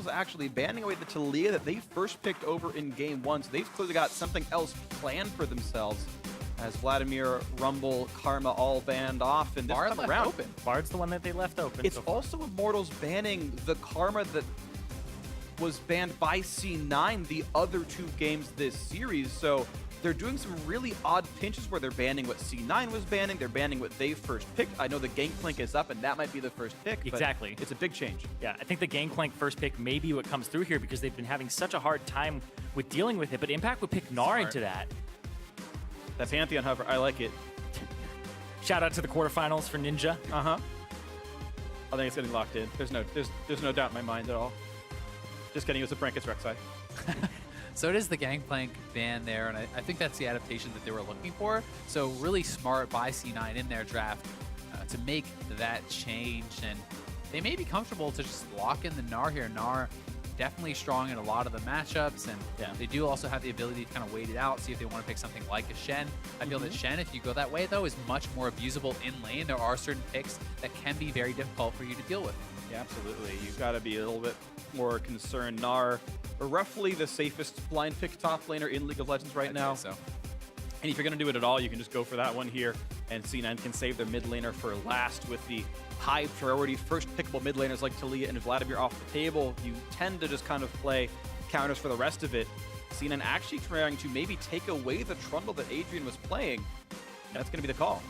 Immortals actually banning away the Talia that they first picked over in game 1, so they've clearly got something else planned for themselves. As Vladimir, Rumble, Karma all banned off, and this Bard time left around, open. Bard's the one that they left open. it's also Immortals banning the Karma that was banned by C9 the other 2 games this series. So they're doing some really odd pinches where they're banning what C9 was banning, they're banning what they first picked. I know the Gangplank is up, and that might be the first pick. Exactly. But it's a big change. Yeah, I think the Gangplank first pick may be what comes through here because they've been having such a hard time with dealing with it, but Impact would pick gnar into that. That Pantheon hover, I like it. Shout out to the quarterfinals for Ninja. I think it's getting locked in. There's no doubt in my mind at all. Just kidding, it was a prank, it's rek'sai. So it is the Gangplank ban there, and I think that's the adaptation that they were looking for. So really smart by C9 in their draft to make that change, and they may be comfortable to just lock in the gnar here. Gnar definitely strong in a lot of the matchups, and they do also have the ability to kind of wait it out, see if they want to pick something like a Shen. I feel that Shen, if you go that way though, is much more abusable in lane. There are certain picks that can be very difficult for you to deal with. Yeah, absolutely. You've got to be a little bit more concerned. Gnar, roughly the safest blind pick top laner in League of Legends right now. So. And if you're going to do it at all, you can just go for that one here, and C9 can save their mid laner for last with the high priority first pickable mid laners like Talia and Vladimir off the table. You tend to just kind of play counters for the rest of it. C9 actually trying to maybe take away the trundle that Adrian was playing. That's going to be the call.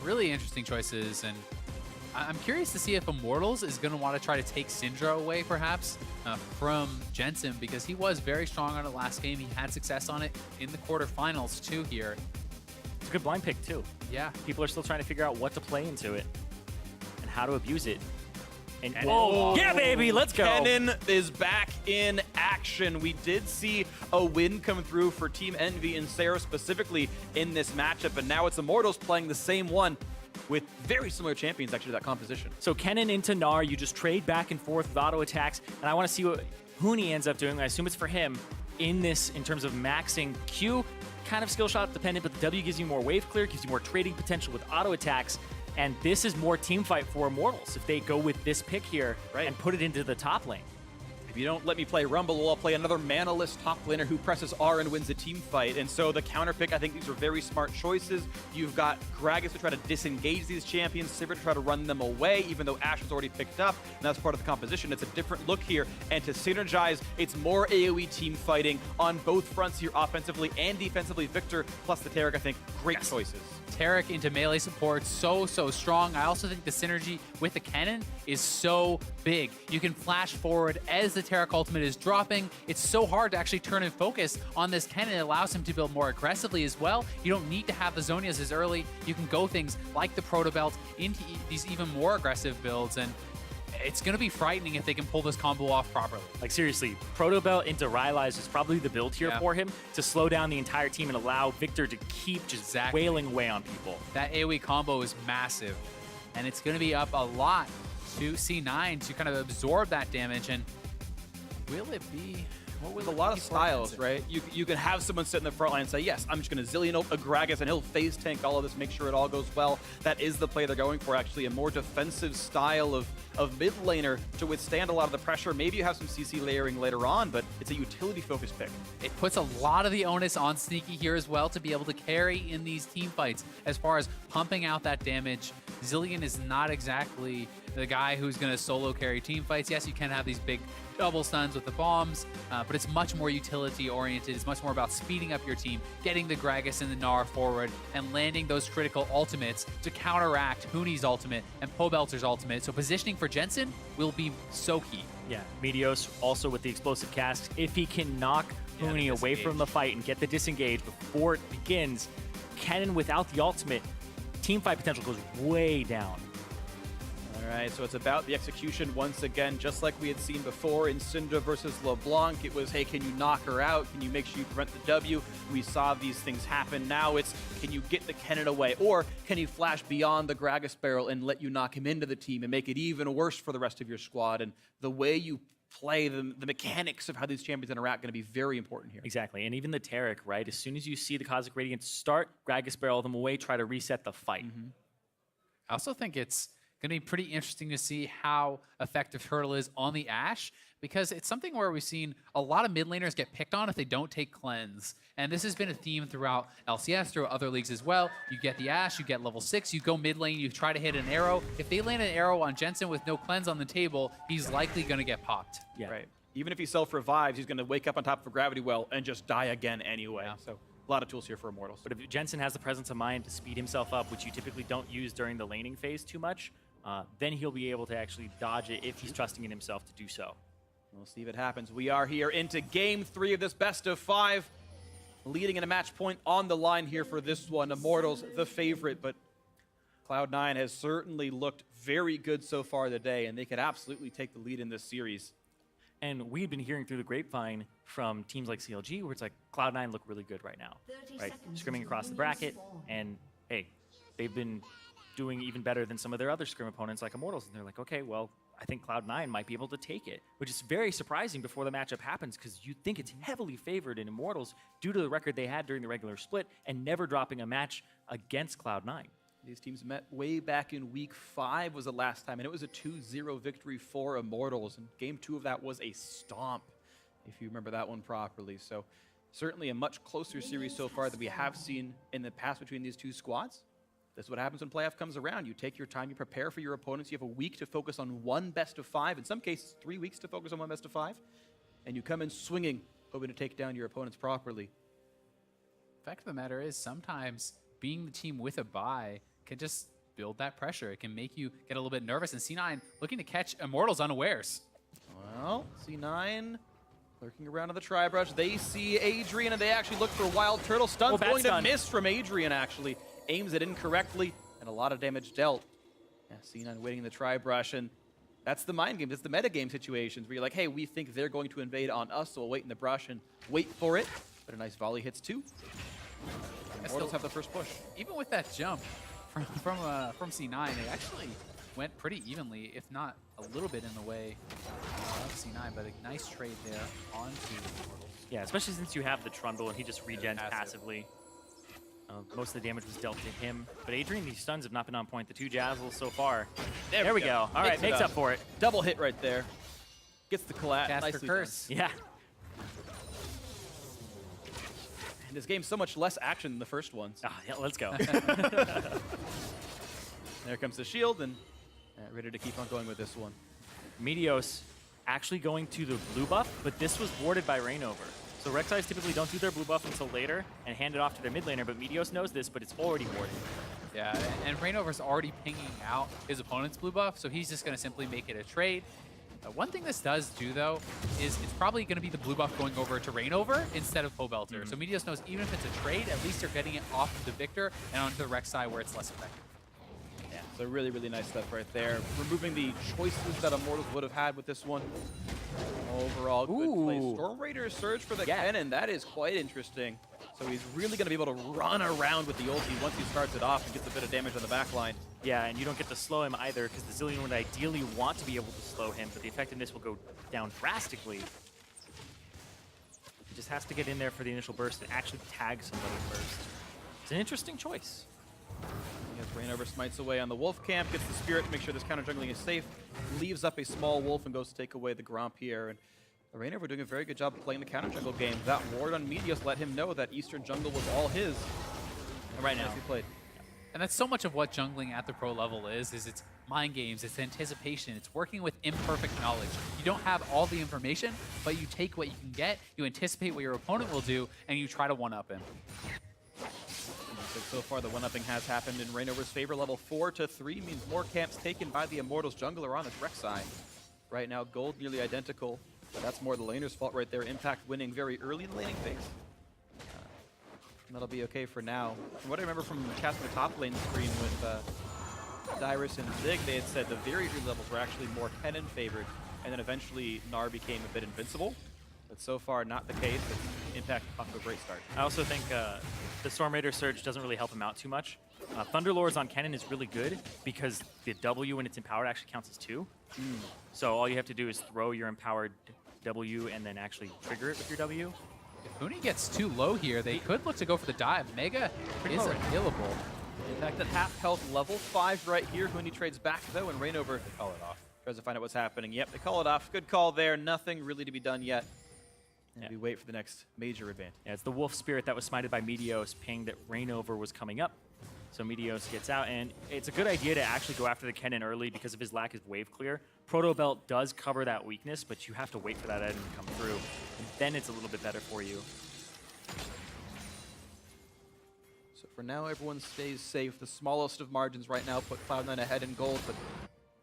Really interesting choices, and I'm curious to see if Immortals is going to want to try to take Syndra away, perhaps, from Jensen, because he was very strong on it last game. He had success on it in the quarterfinals, too, here. It's a good blind pick, too. Yeah. People are still trying to figure out what to play into it and how to abuse it. And Whoa. yeah, baby, let's go. Kennen is back in action. We did see a win come through for Team Envy and Sarah specifically in this matchup, and now it's Immortals playing the same one with very similar champions, actually, to that composition. So Kennen into gnar, you just trade back and forth with auto attacks, and I want to see what Huni ends up doing. I assume it's for him in this in terms of maxing Q. Kind of skill shot dependent, but the W gives you more wave clear, gives you more trading potential with auto attacks, and this is more team fight for Immortals if they go with this pick here and put it into the top lane. If you don't let me play Rumble, I'll play another mana-less top laner who presses R and wins a team fight. And so the counter pick, I think these are very smart choices. You've got Gragas to try to disengage these champions, Sivir to try to run them away, even though Ashe was already picked up, and that's part of the composition. It's a different look here, and to synergize, it's more AoE team fighting on both fronts here, offensively and defensively. Viktor plus the Taric, I think, great choices. Taric into melee support, so strong. I also think the synergy with the Kennen is so big. You can flash forward as the Taric ultimate is dropping. It's so hard to actually turn and focus on this Kennen. It allows him to build more aggressively as well. You don't need to have the Zhonya's as early. You can go things like the Pobelter into these even more aggressive builds, and it's going to be frightening if they can pull this combo off properly. Like, seriously, Pobelter into Rylai's is probably the build here for him to slow down the entire team and allow Viktor to keep just wailing away on people. That AoE combo is massive, and it's going to be up a lot to C9 to kind of absorb that damage. And will it be... There's a lot of styles, right? You can have someone sit in the front line and say, yes, I'm just going to zilean a Gragas and he'll phase tank all of this, make sure it all goes well. That is the play they're going for, actually, a more defensive style of mid laner to withstand a lot of the pressure. Maybe you have some CC layering later on, but it's a utility-focused pick. It puts a lot of the onus on Sneaky here as well to be able to carry in these team fights as far as pumping out that damage. Zilean is not exactly the guy who's going to solo carry team fights. Yes, you can have these big double stuns with the bombs, but it's much more utility-oriented. It's much more about speeding up your team, getting the Gragas and the Gnar forward, and landing those critical ultimates to counteract Huni's ultimate and Pobelter's ultimate. So positioning for Jensen will be so key. Yeah, Meteos also with the explosive cast. If he can knock Huni away from the fight and get the disengage before it begins, Kennen without the ultimate, team fight potential goes way down. All right, so it's about the execution once again, just like we had seen before in Syndra versus LeBlanc. It was, hey, can you knock her out? Can you make sure you prevent the W? We saw these things happen. Now it's, can you get the Kennen away? Or can you flash beyond the Gragas barrel and let you knock him into the team and make it even worse for the rest of your squad? And the way you play, the mechanics of how these champions interact, going to be very important here. Exactly, and even the Taric, right? As soon as you see the Cosmic Radiance start, Gragas barrel them away, try to reset the fight. I also think it's going to be pretty interesting to see how effective Turtle is on the Ashe, because it's something where we've seen a lot of mid laners get picked on if they don't take cleanse. And this has been a theme throughout LCS, throughout other leagues as well. You get the Ashe, you get level 6, you go mid lane, you try to hit an arrow. If they land an arrow on Jensen with no cleanse on the table, he's likely going to get popped. Yeah. Right. Even if he self-revives, he's going to wake up on top of a gravity well and just die again anyway. Yeah. So a lot of tools here for Immortals. But if Jensen has the presence of mind to speed himself up, which you typically don't use during the laning phase too much, then he'll be able to actually dodge it if he's trusting in himself to do so. We'll see if it happens. We are here into Game 3 of this best of 5. Leading in a match point on the line here for this one. Immortals, the favorite, but Cloud9 has certainly looked very good so far today, and they could absolutely take the lead in this series. And we've been hearing through the grapevine from teams like CLG where it's like Cloud9 look really good right now, right? Scrimming across the bracket, and hey, they've been doing even better than some of their other scrim opponents like Immortals, and they're like, okay, well, I think Cloud9 might be able to take it, which is very surprising before the matchup happens because you think it's heavily favored in Immortals due to the record they had during the regular split and never dropping a match against Cloud9. These teams met way back in Week 5 was the last time, and it was a 2-0 victory for Immortals, and Game 2 of that was a stomp, if you remember that one properly. So certainly a much closer series so far than we have seen in the past between these two squads. This is what happens when playoff comes around. You take your time, you prepare for your opponents, you have a week to focus on one best of 5, in some cases 3 weeks to focus on one best of 5, and you come in swinging, hoping to take down your opponents properly. Fact of the matter is, sometimes being the team with a bye can just build that pressure. It can make you get a little bit nervous, and C9 looking to catch Immortals unawares. Well, C9 lurking around on the tri-brush. They see Adrian, and they actually look for wildturtle. Stun's going to miss from Adrian, actually. Aims it incorrectly, and a lot of damage dealt. Yeah, C9 waiting in the tri-brush, and that's the mind game. That's the metagame situations where you're like, hey, we think they're going to invade on us, so we'll wait in the brush and wait for it. But a nice volley hits too. Immortals have the first push. Even with that jump from C9, they actually went pretty evenly, if not a little bit in the way of C9, but a nice trade there onto Immortals. Yeah, especially since you have the trundle and he just regens passively. Most of the damage was dealt to him. But Adrian, these stuns have not been on point. The 2 jazzles so far. There we go. All right, makes up for it. Double hit right there. Gets the collat. Cast Nicely for curse. done. Yeah. And this game's so much less action than the first ones. Oh, yeah, let's go. There comes the shield, and ready to keep on going with this one. Meteos actually going to the blue buff, but this was warded by Reignover. So rek'sais typically don't do their blue buff until later and hand it off to their mid laner, but Meteos knows this, but it's already warded. Yeah, and Reignover's already pinging out his opponent's blue buff, so he's just going to simply make it a trade. One thing this does do, though, is it's probably going to be the blue buff going over to Reignover instead of Pobelter. So Meteos knows even if it's a trade, at least they're getting it off of the Viktor and onto the rek'sai where it's less effective. Yeah, so really, really nice stuff right there. Removing the choices that Immortals would have had with this one. Overall, good play. Storm Raider surge for the kennen. That is quite interesting. So he's really going to be able to run around with the ulti once he starts it off and gets a bit of damage on the back line. Yeah, and you don't get to slow him either because the Zilean would ideally want to be able to slow him, but the effectiveness will go down drastically. He just has to get in there for the initial burst and actually tag somebody first. It's an interesting choice. As Reignover smites away on the wolf camp, gets the spirit to make sure this counter jungling is safe, leaves up a small wolf and goes to take away the Grand Pierre. And Reignover doing a very good job of playing the counter jungle game. That ward on Meteos let him know that Eastern jungle was all his. And Right now. He played. And that's so much of what jungling at the pro level is it's mind games, it's anticipation, it's working with imperfect knowledge. You don't have all the information, but you take what you can get, you anticipate what your opponent will do, and you try to one-up him. So far, the one-upping has happened in Reignover's favor. Level 4-3 means more camps taken by the Immortals jungler on this rek'sai. Right now, gold nearly identical, but that's more the laner's fault right there. Impact winning very early in the laning phase. And that'll be okay for now. From what I remember from casting the top lane screen with Dyrus and Zig, they had said the very early levels were actually more kennen favored, and then eventually Gnar became a bit invincible. But so far, not the case. Impact off to a great start. I also think the Storm Raider surge doesn't really help him out too much. Thunderlords on kennen is really good because the W when it's empowered actually counts as 2. So all you have to do is throw your empowered W and then actually trigger it with your W. If Huni gets too low here, they could look to go for the dive. Mega is unkillable. In fact, at half health, level 5 right here. Huni trades back though, and Reignover Call it off. Tries to find out what's happening. Yep, they call it off. Good call there. Nothing really to be done yet. And we wait for the next major advantage. Yeah, it's the wolf spirit that was smited by Meteos, pinged that Reignover was coming up. So Meteos gets out, and it's a good idea to actually go after the kennen early because of his lack of wave clear. Protobelt does cover that weakness, but you have to wait for that item to come through, and then it's a little bit better for you. So for now, everyone stays safe. The smallest of margins right now put Cloud9 ahead in gold, but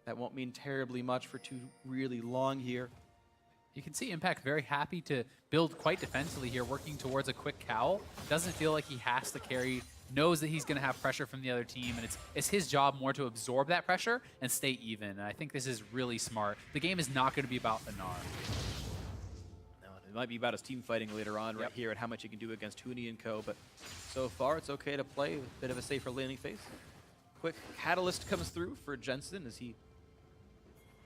that won't mean terribly much for too really long here. You can see Impact very happy to build quite defensively here, working towards a quick cowl. Doesn't feel like he has to carry, knows that he's going to have pressure from the other team, and it's his job more to absorb that pressure and stay even. And I think this is really smart. The game is not going to be about the gnar. No, it might be about his team fighting later on right here and how much he can do against Huni and co, but so far it's okay to play with a bit of a safer laning phase. Quick catalyst comes through for Jensen as he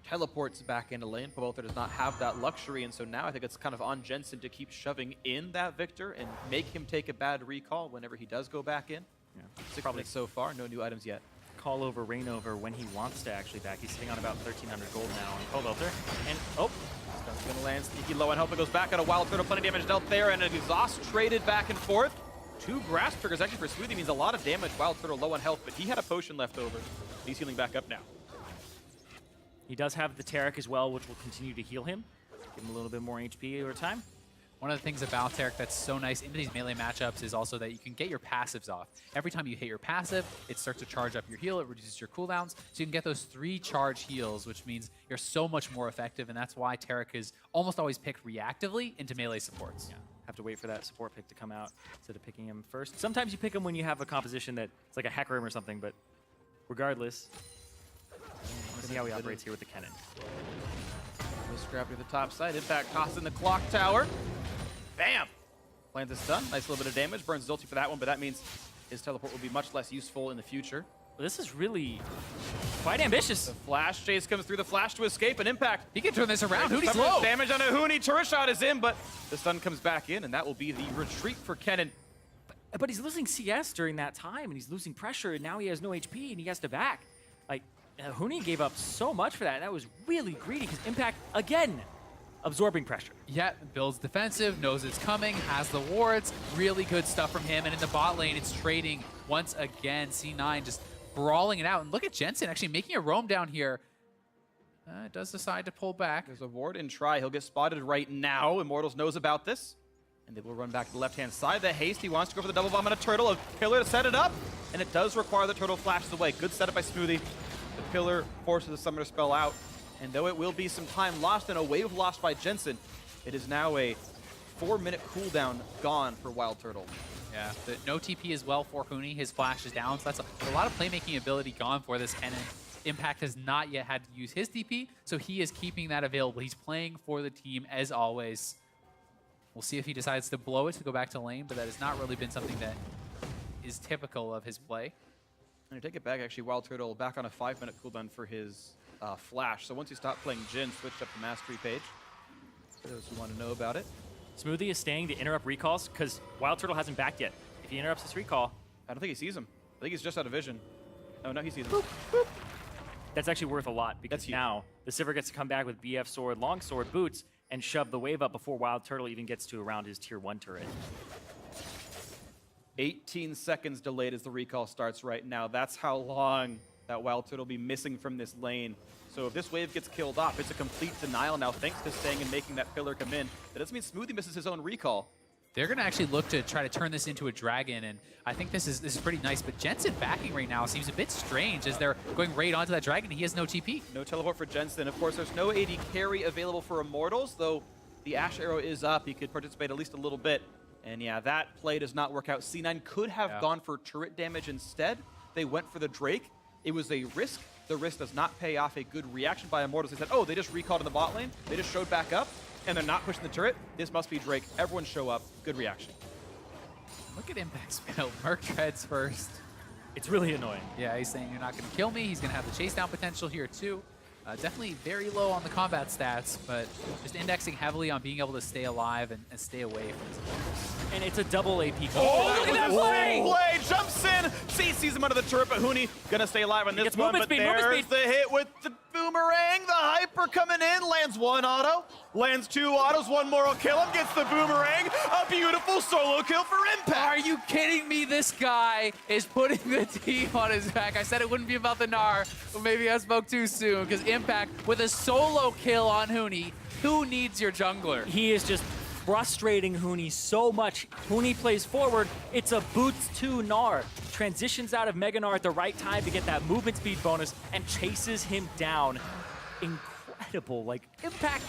teleports back into lane. Pobelter does not have that luxury, and so now I think it's kind of on Jensen to keep shoving in that Viktor and make him take a bad recall whenever he does go back in. Yeah. 6 minutes so far, no new items yet. Call over Reignover when he wants to actually back. He's sitting on about 1,300 gold now on Pobelter. And, Stun's gonna land. Sneaky low on health, but goes back on a wild turtle. Plenty of damage dealt there, and an exhaust traded back and forth. 2 grasp triggers actually for Smoothie means a lot of damage. Wild turtle low on health, but he had a potion left over. He's healing back up now. he does have the taric as well, which will continue to heal him. Give him a little bit more HP over time. One of the things about Taric that's so nice into these melee matchups is also that you can get your passives off. Every time you hit your passive, it starts to charge up your heal, it reduces your cooldowns, so you can get those 3 charge heals, which means you're so much more effective, and that's why Taric is almost always picked reactively into melee supports. Yeah. Have to wait for that support pick to come out instead of picking him first. Sometimes you pick him when you have a composition that it's like a hack room or something, but regardless, let's see how he operates here with the kennen. Let's grab to the top side. Impact tossing the clock tower. Bam! Plants is done. Nice little bit of damage. Burns ulti for that one, but that means his teleport will be much less useful in the future. Well, this is really quite ambitious. The flash chase comes through. The flash to escape, and Impact. He can turn this around. Huni's Some low. damage on a Huni. Turret shot is in, but the stun comes back in, and that will be the retreat for kennen. But he's losing CS during that time, and he's losing pressure, and now he has no HP, and he has to back. Like, Huni gave up so much for that, and that was really greedy, because Impact, again, absorbing pressure. Yeah, builds defensive, knows it's coming, has the wards. Really good stuff from him. And in the bot lane, it's trading once again. C9 just brawling it out. And look at Jensen actually making a roam down here. Does decide to pull back. There's a ward in try. He'll get spotted right now. Immortals knows about this. And they will run back to the left-hand side. The haste, he wants to go for the double bomb on a turtle. A pillar to set it up. And it does require the turtle flashes away. Good setup by Smoothie. The pillar forces the summoner spell out. And though it will be some time lost and a wave lost by Jensen, it is now a 4-minute cooldown gone for wildturtle. Yeah, no TP as well for Huni. His flash is down, so that's a lot of playmaking ability gone for this kennen. Impact has not yet had to use his TP, so he is keeping that available. He's playing for the team as always. We'll see if he decides to blow it to go back to lane, but that has not really been something that is typical of his play. And to take it back, actually, wildturtle back on a 5-minute cooldown for his flash. So once you stop playing Jhin, switched up the mastery page. For those who want to know about it. Smoothie is staying to interrupt recalls because wildturtle hasn't backed yet. If he interrupts this recall, I don't think he sees him. I think he's just out of vision. Oh, no, he sees him. boop, boop. That's actually worth a lot because That's huge. now the Sivir gets to come back with BF sword, long sword, boots, and shove the wave up before wildturtle even gets to around his tier 1 turret. 18 seconds delayed as the recall starts right now. That's how long that wildturtle will be missing from this lane. So if this wave gets killed off, it's a complete denial now thanks to staying and making that pillar come in. That doesn't mean Smoothie misses his own recall. They're going to actually look to try to turn this into a dragon, and I think this is pretty nice. But Jensen backing right now seems a bit strange as they're going right onto that dragon. He has no TP. No teleport for Jensen. Of course, there's no AD carry available for Immortals, though the Ashe arrow is up. He could participate at least a little bit. And yeah, that play does not work out. C9 could have gone for turret damage instead. They went for the Drake. It was a risk. The risk does not pay off. A good reaction by Immortals. They said, oh, they just recalled in the bot lane. They just showed back up, and they're not pushing the turret. This must be Drake. Everyone show up. Good reaction. Look at Impact's build. Merc treads first. It's really annoying. Yeah, he's saying you're not going to kill me. He's going to have the chase down potential here too. Definitely very low on the combat stats, but just indexing heavily on being able to stay alive and stay away from his opponents. And it's a double AP. Oh, look at that play! Play jumps in. Sees him under the turret, but Huni gonna stay alive on this gets one. movement But speed, movement there's speed. the hit with the Boomerang, the hyper coming in, lands one auto, lands two autos, one more will kill him, gets the boomerang, a beautiful solo kill for Impact. Are you kidding me? This guy is putting the team on his back. I said it wouldn't be about the gnar, but maybe I spoke too soon, because Impact with a solo kill on Huni. Who needs your jungler? He is just frustrating Huni so much. Huni plays forward, it's a boots to gnar. Transitions out of Mega Gnar at the right time to get that movement speed bonus and chases him down. Incredible, like Impact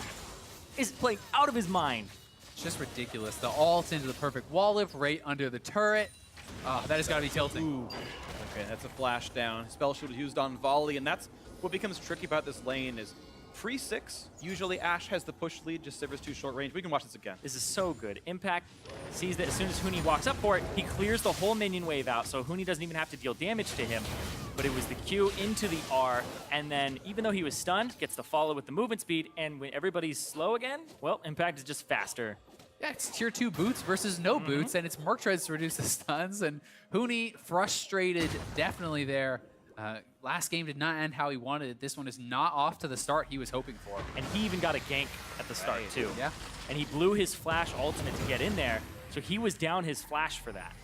is playing out of his mind. It's just ridiculous. The ult into the perfect wall lift right under the turret. Oh, that has got to be tilting. Ooh. Okay, that's a flash down. Spell shield used on volley, and that's what becomes tricky about this lane is pre-6, usually Ashe has the push lead, just Sivir's too short range. We can watch this again. This is so good. Impact sees that as soon as Huni walks up for it, he clears the whole minion wave out, so Huni doesn't even have to deal damage to him. But it was the Q into the R, and then even though he was stunned, gets the follow with the movement speed, and when everybody's slow again, well, Impact is just faster. Yeah, it's tier 2 boots versus no boots, and it's Merktreads to reduce the stuns, and Huni frustrated definitely there. Last game did not end how he wanted it. This one is not off to the start he was hoping for. And he even got a gank at the start, too. Yeah. And he blew his flash ultimate to get in there, so he was down his flash for that.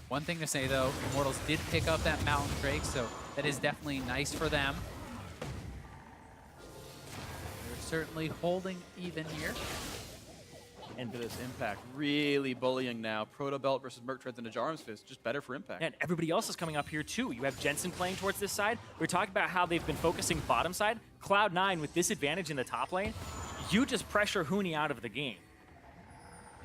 One thing to say, though, Immortals did pick up that Mountain Drake, so that is definitely nice for them. They're certainly holding even here. Into this Impact, really bullying now. Protobelt versus Merktreads and a Jarm's Fist, just better for Impact. And everybody else is coming up here too. You have Jensen playing towards this side. We're talking about how they've been focusing bottom side. Cloud9 with this advantage in the top lane, you just pressure Huni out of the game.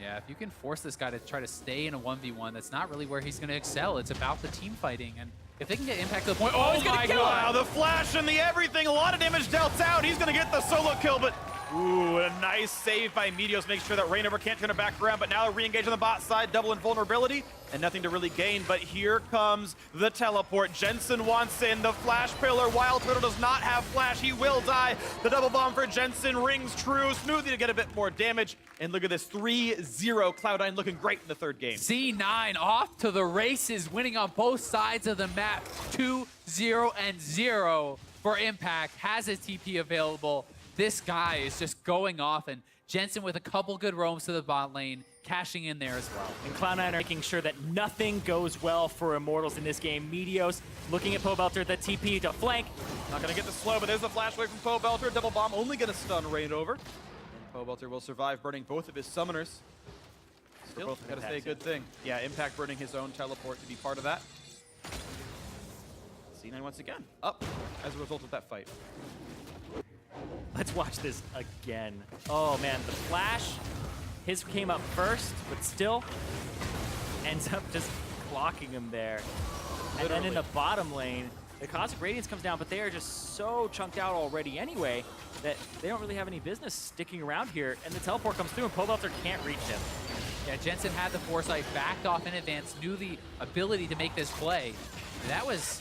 Yeah, if you can force this guy to try to stay in a 1v1, that's not really where he's going to excel. It's about the team fighting, and if they can get Impact to the point, Oh my god, the flash and the everything, a lot of damage dealt out. He's gonna get the solo kill, but ooh, a nice save by Meteos, makes sure that Reignover can't turn it back around, but now re-engage on the bot side, double invulnerability, and nothing to really gain, but here comes the teleport. Jensen wants in, the flash pillar, wildturtle does not have flash, he will die. The double bomb for Jensen rings true, smoothie to get a bit more damage, and look at this, 3-0, Cloud9 looking great in the third game. C9 off to the races, winning on both sides of the map, 2-0-0 for Impact, has his TP available. This guy is just going off, and Jensen with a couple good roams to the bot lane, cashing in there as well. And Cloud9 are making sure that nothing goes well for Immortals in this game. Meteos looking at Pobelter, the TP to flank. Not gonna get the slow, but there's the flash away from Pobelter. Double bomb only gonna stun Reignover. And Pobelter will survive, burning both of his summoners. Still, Both gotta say a good thing. Yeah, Impact burning his own teleport to be part of that. C9 once again, up as a result of that fight. Let's watch this again. Oh man, the flash, his came up first, but still ends up just blocking him there. And then in the bottom lane, the Cosmic Radiance comes down, but they are just so chunked out already anyway that they don't really have any business sticking around here. And the teleport comes through and Pobelter can't reach him. Yeah, Jensen had the foresight, backed off in advance, knew the ability to make this play. And that was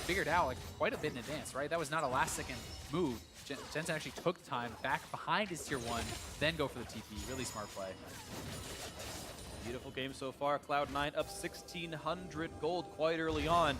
figured out like quite a bit in advance, right? That was not a last second move. Jensen actually took time back behind his tier 1, then go for the TP. Really smart play. Beautiful game so far. Cloud9 up 1,600 gold quite early on.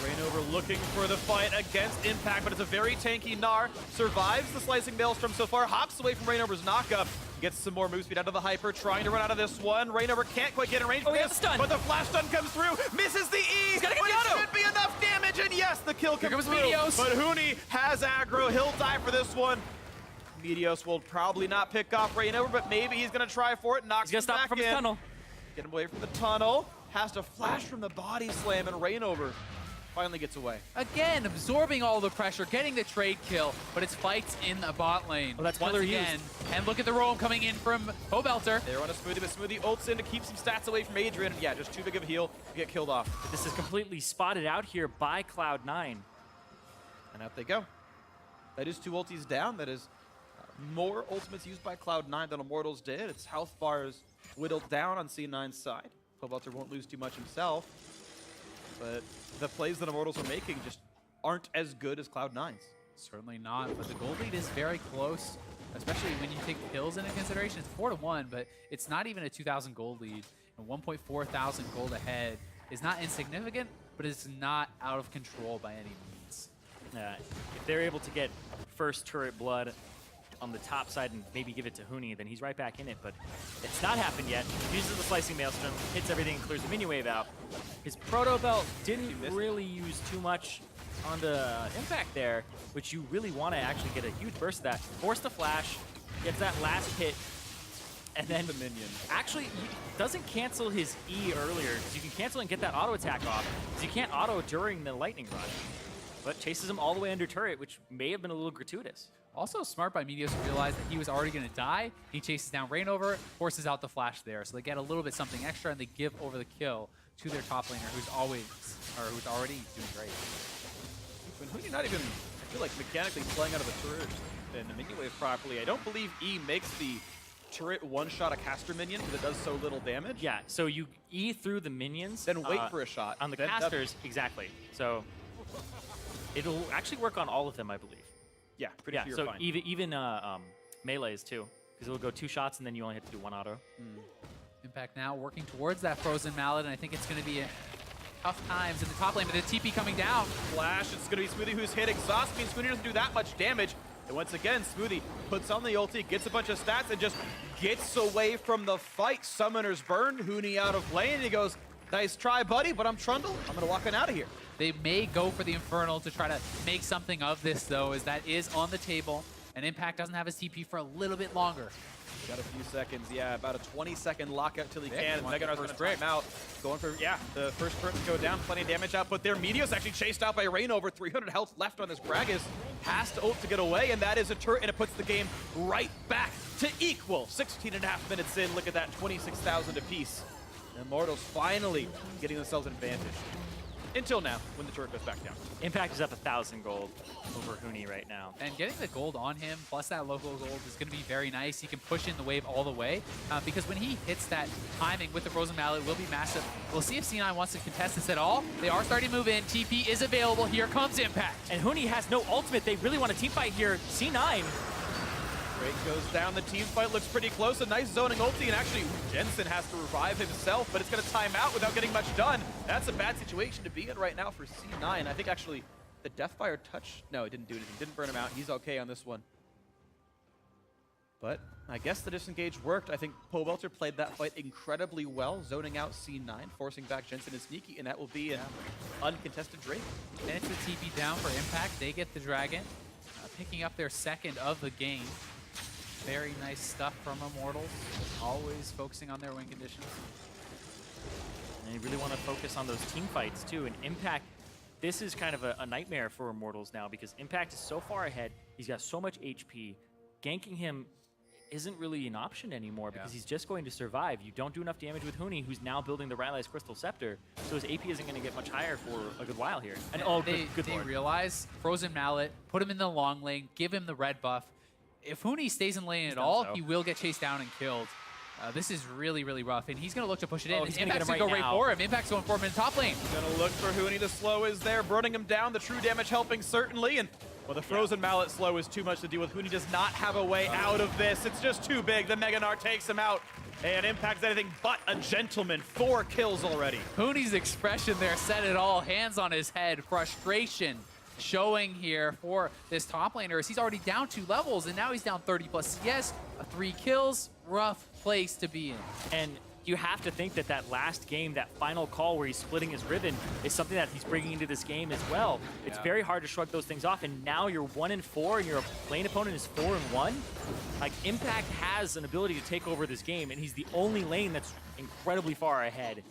Reignover looking for the fight against Impact, but it's a very tanky gnar. Survives the slicing maelstrom so far, hops away from Reignover's knockup. Gets some more move speed out of the hyper, trying to run out of this one. Reignover can't quite get in range. Oh, he has the stun. But the flash stun comes through, misses the E. He's gotta get but the it auto. should be enough damage, and yes, the kill comes comes through. Meteos. But Huni has aggro, he'll die for this one. Meteos will probably not pick off Reignover, but maybe he's gonna try for it. Knocks He's him gonna stop back him from in. his tunnel. Get him away from the tunnel. Has to flash from the body slam, and Reignover finally gets away. Again, absorbing all the pressure, getting the trade kill, but it's fights in the bot lane. Oh, that's once killer again. used. And look at the roam coming in from Pobelter. They're on a smoothie, but smoothie ults in to keep some stats away from Adrian. Yeah, just too big of a heal to get killed off. But this is completely spotted out here by Cloud9. And out they go. That is 2 ultis down. That is more ultimates used by Cloud9 than Immortals did. Its health bar is whittled down on C9's side. Pobelter won't lose too much himself. But the plays that Immortals are making just aren't as good as Cloud9's. Certainly not, but the gold lead is very close, especially when you take kills into consideration. It's 4-1, but it's not even a 2,000 gold lead. And 1.4 thousand gold ahead is not insignificant, but it's not out of control by any means. If they're able to get first turret blood on the top side and maybe give it to Huni, then he's right back in it, but it's not happened yet. Uses the Slicing Maelstrom, hits everything, clears the minion wave out. His Proto Belt didn't really use too much on the impact there, which you really want to actually get a huge burst of that. Force the flash, gets that last hit, and then the minion. Actually, he doesn't cancel his E earlier, because you can cancel and get that auto attack off, because you can't auto during the lightning run. But chases him all the way under turret, which may have been a little gratuitous. Also smart by Meteos to realize that he was already going to die. He chases down Reignover, forces out the flash there. So they get a little bit something extra, and they give over the kill to their top laner, who's already doing great. When Huni not even, I feel like, mechanically playing out of the turret and the minion wave properly. I don't believe E makes the turret one-shot a caster minion because it does so little damage. Yeah, so you E through the minions. Then wait for a shot. On the casters, exactly. So it'll actually work on all of them, I believe. Yeah, pretty sure you're fine. even melees too, because it'll go 2 shots and then you only have to do 1 auto. Impact now working towards that frozen mallet, and I think it's going to be tough times in the top lane, but the TP coming down. Flash, it's going to be Smoothie who's hit. Exhaust means Smoothie doesn't do that much damage. And once again, Smoothie puts on the ulti, gets a bunch of stats, and just gets away from the fight. Summoner's burned, Huni out of lane, and he goes, nice try, buddy, but I'm Trundle. I'm going to walk on out of here. They may go for the Infernal to try to make something of this, though, as that is on the table, and Impact doesn't have his TP for a little bit longer. Got a few seconds, yeah, about a 20-second lockout till he can. Mega Gnar's gonna time out. Going for, yeah, the first turret to go down, plenty of damage output there. Meteos actually chased out by Reignover, 300 health left on this gragas. Has to ult to get away, and that is a turret, and it puts the game right back to equal. 16.5 minutes in, look at that, 26,000 apiece. Immortals finally getting themselves an advantage. Until now, when the turret goes back down. Impact is up 1,000 gold over Huni right now. And getting the gold on him, plus that local gold, is going to be very nice. He can push in the wave all the way, because when he hits that timing with the Frozen Mallet, it will be massive. We'll see if C9 wants to contest this at all. They are starting to move in. TP is available. Here comes Impact. And Huni has no ultimate. They really want a team fight here. C9. Drake goes down. The team fight looks pretty close. A nice zoning ulti, and actually Jensen has to revive himself, but it's going to time out without getting much done. That's a bad situation to be in right now for C9. I think actually the Deathfire touch, no, it didn't do anything. Didn't burn him out. He's okay on this one. But I guess the disengage worked. I think Pobelter played that fight incredibly well, zoning out C9, forcing back Jensen and Sneaky, and that will be an uncontested Drake. And it's the TP down for Impact. They get the Dragon, picking up their second of the game. Very nice stuff from Immortals, always focusing on their win conditions. And they really want to focus on those team fights too. And Impact, this is kind of a nightmare for Immortals now because Impact is so far ahead. He's got so much HP. Ganking him isn't really an option anymore because he's just going to survive. You don't do enough damage with Huni, who's now building the Rylai's Crystal Scepter, so his AP isn't going to get much higher for a good while here. And they realize Frozen Mallet, put him in the long lane, give him the red buff. If Huni stays in lane at all, he will get chased down and killed. This is really, really rough, and he's going to look to push it in. He's Impact's going to go right for him. Impact's going for him in the top lane. Going to look for Huni. The slow is there, burning him down. The true damage helping certainly, and well, the Frozen Mallet slow is too much to deal with. Huni does not have a way out of this. It's just too big. The Mega Gnar takes him out, and Impact's anything but a gentleman. 4 kills already. Huni's expression there said it all. Hands on his head, frustration showing here for this top laner as he's already down 2 levels, and now he's down 30 plus CS, 3 kills. Rough place to be in. And you have to think that that last game, that final call where he's splitting his ribbon, is something that he's bringing into this game as well. It's very hard to shrug those things off, and now you're 1-4 and your lane opponent is 4-1. Like, Impact has an ability to take over this game, and he's the only lane that's incredibly far ahead.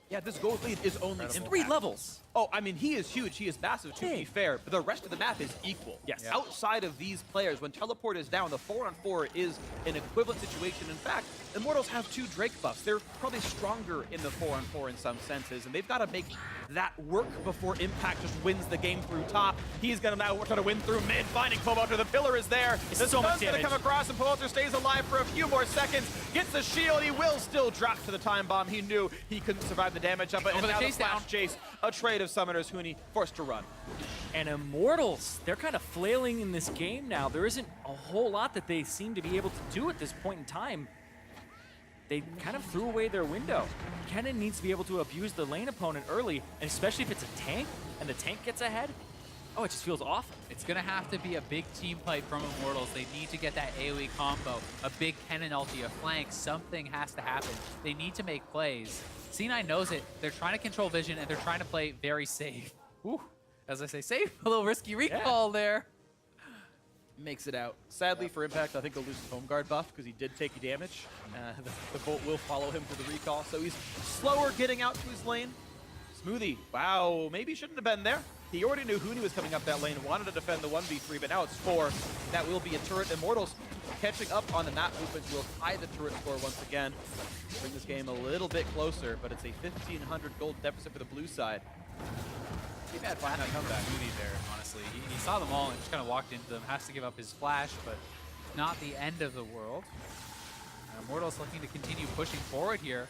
Yeah, this gold lead is only 3 levels. Oh, I mean, he is huge. He is massive, to be fair, but the rest of the map is equal. Yes. Outside of these players, when Teleport is down, the 4-on-4 is an equivalent situation. In fact, Immortals have 2 Drake buffs. They're probably stronger in the 4-on-4 in some senses, and they've got to make that work before Impact just wins the game through top. He's going to now try to win through mid, finding Pobelter. The pillar is there. The so much going to come across, and Pobelter stays alive for a few more seconds. Gets the shield. He will still drop to the time bomb. He knew he couldn't survive the damage of it. And now the flash chase, a trade of Summoners. Huni forced to run. And Immortals, they're kind of flailing in this game now. There isn't a whole lot that they seem to be able to do at this point in time. They kind of threw away their window. Kennen needs to be able to abuse the lane opponent early, and especially if it's a tank and the tank gets ahead. Oh, it just feels awful. It's going to have to be a big team fight from Immortals. They need to get that AoE combo, a big kennen ulti, a flank. Something has to happen. They need to make plays. C9 knows it. They're trying to control vision, and they're trying to play very safe. Ooh, as I say, safe. A little risky recall there. Makes it out. Sadly for Impact, I think they'll lose his home guard buff because he did take damage. The bolt will follow him for the recall, so he's slower getting out to his lane. Smoothie, wow, maybe shouldn't have been there. He already knew Huni was coming up that lane, wanted to defend the 1v3, but now it's 4. That will be a turret. Immortals catching up on the map movement will tie the turret score once again. Bring this game a little bit closer, but it's a 1,500 gold deficit for the blue side. He had flat comeback. Huni there, honestly. He saw them all and just kind of walked into them. Has to give up his flash, but not the end of the world. Immortals looking to continue pushing forward here.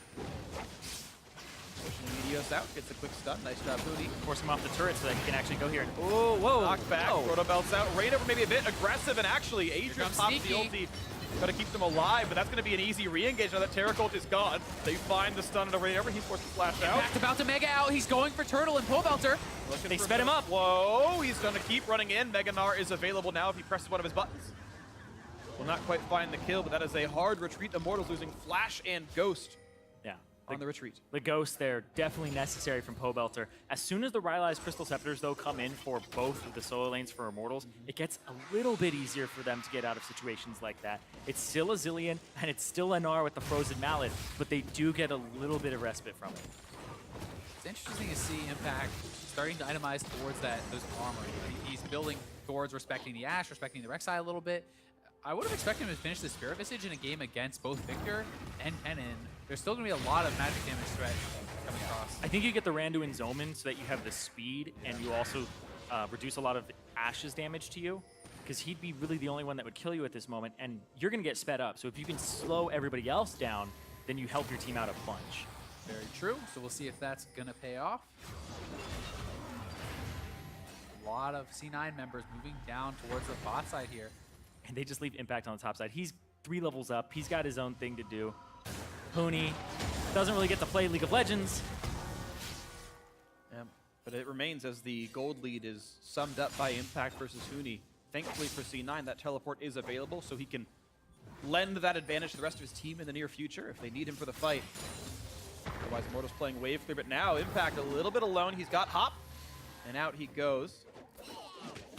Pushing Meteos out, gets a quick stun. Nice job, Huni. Force him off the turret so that he can actually go here. Oh, whoa. Knocked back. Protobelt's out. Reignover maybe a bit aggressive, and actually Adrian pops the ulti. Got to keep them alive, but that's going to be an easy re-engage now that Taric ult is gone. They find the stun into Reignover. He's forced to flash out. Impact about to mega out. He's going for Turtle and Pobelter. They sped him up. Whoa, he's going to keep running in. Gnar is available now if he presses one of his buttons. Will not quite find the kill, but that is a hard retreat. Immortals losing Flash and Ghost. Yeah. On the retreat. The Ghost there, definitely necessary from Pobelter. As soon as the Rylai's Crystal Scepters, though, come in for both of the solo lanes for Immortals, it gets a little bit easier for them to get out of situations like that. It's still a Zilean, and it's still a gnar with the Frozen Mallet, but they do get a little bit of respite from it. It's interesting to see Impact starting to itemize towards those armor. He's building towards respecting the Ashe, respecting the rek'sai a little bit. I would have expected him to finish the Spirit Visage in a game against both Viktor and Kennen. There's still going to be a lot of magic damage threat coming across. I think you get the Randuin's Omen so that you have the speed, and you also reduce a lot of Ashe's damage to you, because he'd be really the only one that would kill you at this moment, and you're going to get sped up. So if you can slow everybody else down, then you help your team out a bunch. Very true. So we'll see if that's going to pay off. A lot of C9 members moving down towards the bot side here. And they just leave Impact on the top side. He's 3 levels up. He's got his own thing to do. Huni doesn't really get to play League of Legends. Yeah, but it remains as the gold lead is summed up by Impact versus Huni. Thankfully for C9, that teleport is available, so he can lend that advantage to the rest of his team in the near future if they need him for the fight. Otherwise, Immortals playing wave clear, but now Impact a little bit alone. He's got Hop, and out he goes.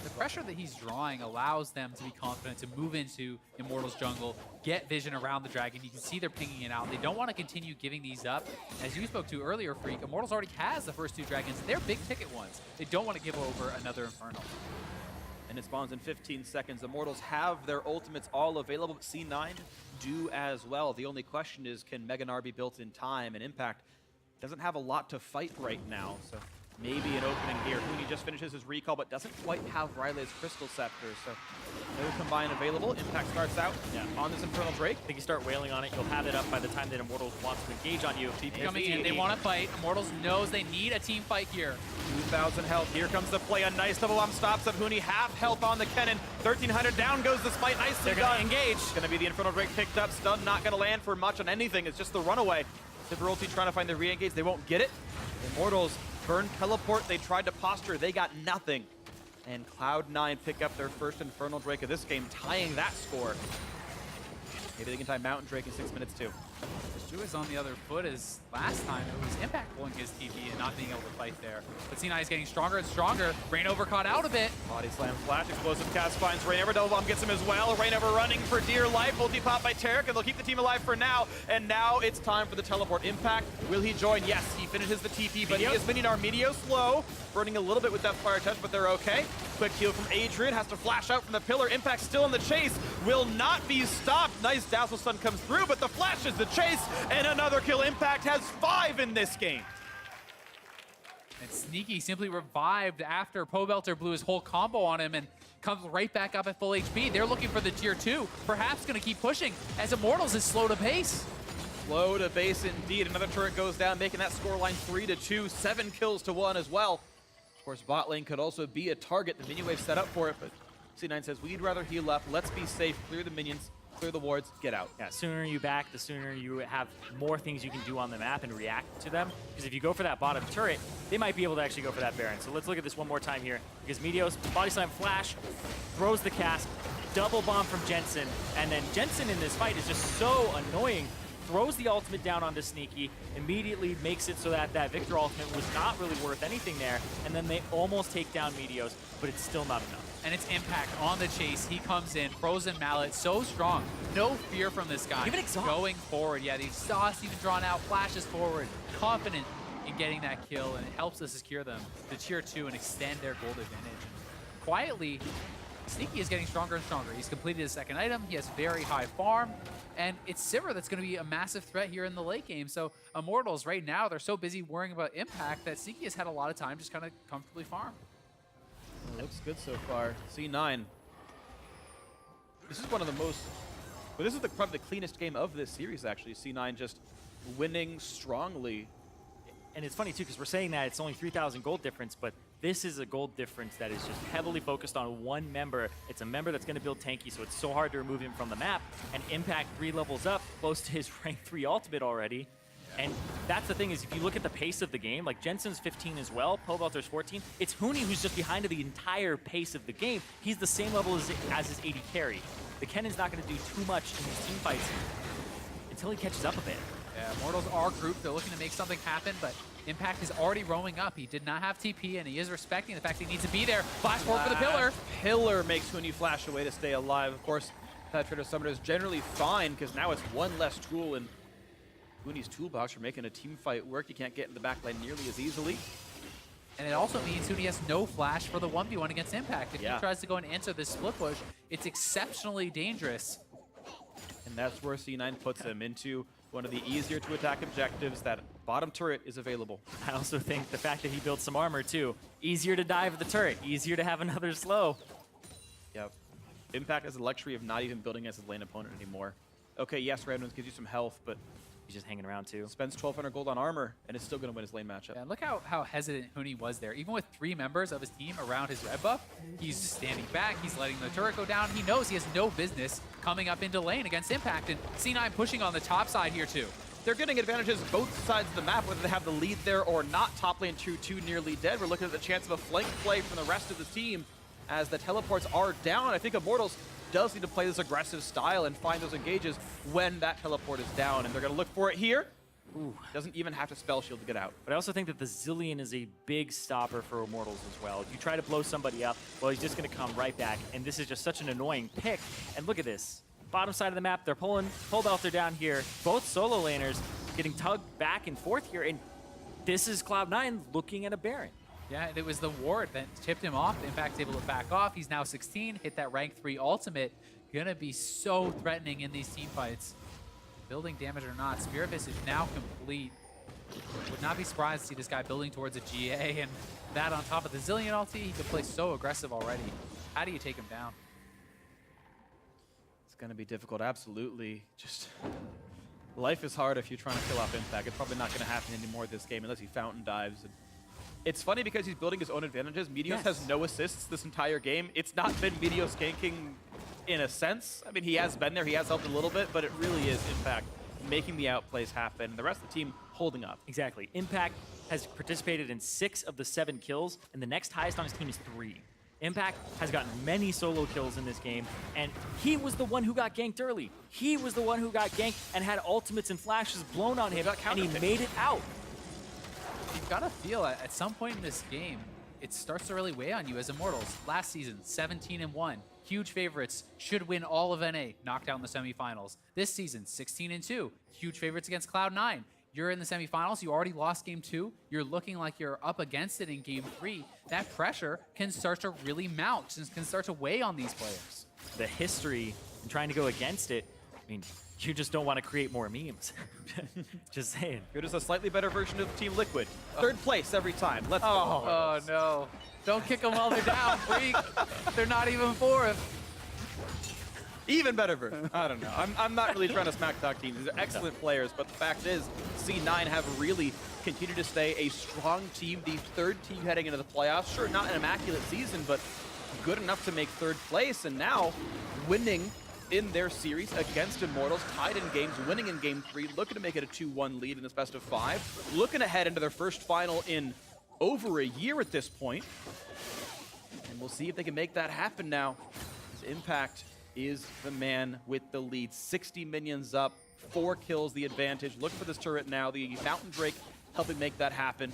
The pressure that he's drawing allows them to be confident to move into Immortals jungle, get vision around the dragon. You can see they're pinging it out. They don't want to continue giving these up. As you spoke to earlier, Freak, Immortals already has the first 2 dragons. They're big ticket ones. They don't want to give over another Infernal. And it spawns in 15 seconds. Immortals have their ultimates all available, but C9 do as well. The only question is, can gnar be built in time? And Impact doesn't have a lot to fight right now, so maybe an opening here. Huni just finishes his recall, but doesn't quite have Rylai's Crystal Scepters, so no combine available. Impact starts out on this Infernal Drake. I think you start wailing on it, you'll have it up by the time that Immortals wants to engage on you. Coming in, they want to fight. Immortals knows they need a team fight here. 2,000 health. Here comes the play. A nice double bomb stops up Huni. Half health on the Kennen. 1,300 down goes the smite. Nicely done. Engage. Going to be the Infernal Drake picked up. Stun not going to land for much on anything. It's just the runaway. Sivir ulti trying to find the re-engage. They won't get it. Immortals burn teleport. They tried to posture. They got nothing. And Cloud9 pick up their first Infernal Drake of this game, tying that score. Maybe they can tie Mountain Drake in 6 minutes too. Shu is on the other foot as last time it was Impact pulling his TP and not being able to fight there. But C9 is getting stronger and stronger. Reignover caught out a bit. Body slam flash, explosive cast finds Reignover. Double bomb gets him as well. Reignover running for dear life. Ulti pop by Taric, and they'll keep the team alive for now. And now it's time for the teleport. Impact, will he join? Yes, he finishes the TP, but he is minion our Meteos slow. Burning a little bit with that fire touch, but they're okay. Quick heal from Adrian, has to flash out from the pillar. Impact still in the chase, will not be stopped. Nice Dazzle Stun comes through, but the flash is the chase, and another kill. Impact has 5 in this game. And Sneaky simply revived after Pobelter blew his whole combo on him and comes right back up at full HP. They're looking for the tier 2, perhaps going to keep pushing as Immortals is slow to pace. Slow to base indeed. Another turret goes down, making that scoreline 3-2, 7 kills to 1 as well. Of course, bot lane could also be a target. The minion wave set up for it, but C9 says, we'd rather heal up. Let's be safe, clear the minions. clear the wards, get out. Yeah, sooner you back, the sooner you have more things you can do on the map and react to them. Because if you go for that bottom turret, they might be able to actually go for that Baron. So let's look at this one more time here. Because Meteos, body slam flash, throws the cast, double bomb from Jensen. And then Jensen in this fight is just so annoying. Throws the ultimate down onto Sneaky, immediately makes it so that that Viktor ultimate was not really worth anything there. And then they almost take down Meteos, but it's still not enough. And it's Impact on the chase. He comes in, frozen mallet, so strong. No fear from this guy. Even exhaust. Going forward. Yeah, the exhaust even drawn out, flashes forward, confident in getting that kill, and it helps to secure them to tier 2 and extend their gold advantage. And quietly, Sneaky is getting stronger and stronger. He's completed his second item. He has very high farm. And it's Sivir that's going to be a massive threat here in the late game. So Immortals right now, they're so busy worrying about Impact that Sneaky has had a lot of time just kind of comfortably farm. Well, looks good so far. C9. This is one of the most... Well, this is probably the cleanest game of this series, actually. C9 just winning strongly. And it's funny, too, because we're saying that it's only 3,000 gold difference, but this is a gold difference that is just heavily focused on one member. It's a member that's going to build tanky, so it's so hard to remove him from the map. And Impact 3 levels up, close to his rank 3 ultimate already. And that's the thing is, if you look at the pace of the game, like Jensen's 15 as well, Pobelter's 14, it's Huni who's just behind the entire pace of the game. He's the same level as his AD carry. The Kennen's not going to do too much in these team fights until he catches up a bit. Yeah, Immortals are grouped. They're looking to make something happen, but Impact is already roaming up. He did not have TP, and he is respecting the fact he needs to be there. Flash forward for the pillar. Pillar makes Huni flash away to stay alive. Of course, Penetrator Summoner is generally fine because now it's one less tool in Huni's toolbox for making a team fight work. You can't get in the backline nearly as easily. And it also means Huni has no flash for the 1v1 against Impact. If he tries to go and answer this split push, it's exceptionally dangerous. And that's where C9 puts him into one of the easier to attack objectives. That bottom turret is available. I also think the fact that he built some armor too. Easier to dive the turret, easier to have another slow. Yep. Impact has the luxury of not even building as his lane opponent anymore. Okay, yes, Randoms gives you some health, but He's just hanging around too. spends 1,200 gold on armor, and is still going to win his lane matchup. Yeah, and look how hesitant Huni was there. Even with 3 members of his team around his red buff, he's standing back, he's letting the turret go down. He knows he has no business coming up into lane against Impact, and C9 pushing on the top side here too. They're getting advantages both sides of the map, whether they have the lead there or not. Top lane 2-2 nearly dead. We're looking at the chance of a flank play from the rest of the team as the teleports are down. I think Immortals does need to play this aggressive style and find those engages when that teleport is down, and they're going to look for it here. Ooh, doesn't even have to spell shield to get out. But I also think that the zilean is a big stopper for Immortals as well. If you try to blow somebody up, well, he's just going to come right back. And this is just such an annoying pick. And look at this. Bottom side of the map, they're pulling Pobelter down here. Both solo laners getting tugged back and forth here. And this is Cloud9 looking at a Baron. Yeah, it was the ward that tipped him off. Impact's able to back off. He's now 16, hit that rank 3 ultimate. Gonna be so threatening in these team fights. Building damage or not, Spirit Fist is now complete. Would not be surprised to see this guy building towards a GA, and that on top of the Zilean ulti, he could play so aggressive already. How do you take him down? It's going to be difficult, absolutely. Just life is hard if you're trying to kill off Impact. It's probably not going to happen anymore this game unless he fountain dives. And it's funny because he's building his own advantages. Meteos has no assists this entire game. It's not been Meteos ganking in a sense. I mean, he has been there, he has helped a little bit, but it really is Impact making the outplays happen, and the rest of the team holding up. Exactly. Impact has participated in 6 of the 7 kills, and the next highest on his team is 3. Impact has gotten many solo kills in this game, and he was the one who got ganked early. He was the one who got ganked and had ultimates and flashes blown on him, and he made it out. You've got to feel at some point in this game, it starts to really weigh on you as Immortals. Last season, 17-1. Huge favorites, should win all of NA, knocked out in the semifinals. This season, 16-2. Huge favorites against Cloud9. You're in the semifinals, you already lost game 2. You're looking like you're up against it in game 3. That pressure can start to really mount and can start to weigh on these players. The history and trying to go against it, I mean, you just don't want to create more memes. Just saying. You're just a slightly better version of Team Liquid. 3rd place every time. Let's go. Oh, no. Don't kick them while they're down, freak. They're not even 4th. Even better version. I don't know. I'm not really trying to smack talk teams. These are excellent players, but the fact is, C9 have really continued to stay a strong team, the 3rd team heading into the playoffs. Sure, not an immaculate season, but good enough to make 3rd place, and now winning in their series against Immortals, tied in games, winning in game 3, looking to make it a 2-1 lead in this best of 5, looking ahead into their first final in over a year at this point. And we'll see if they can make that happen now. As Impact is the man with the lead. 60 minions up, 4 kills the advantage. Look for this turret now. The Mountain Drake helping make that happen.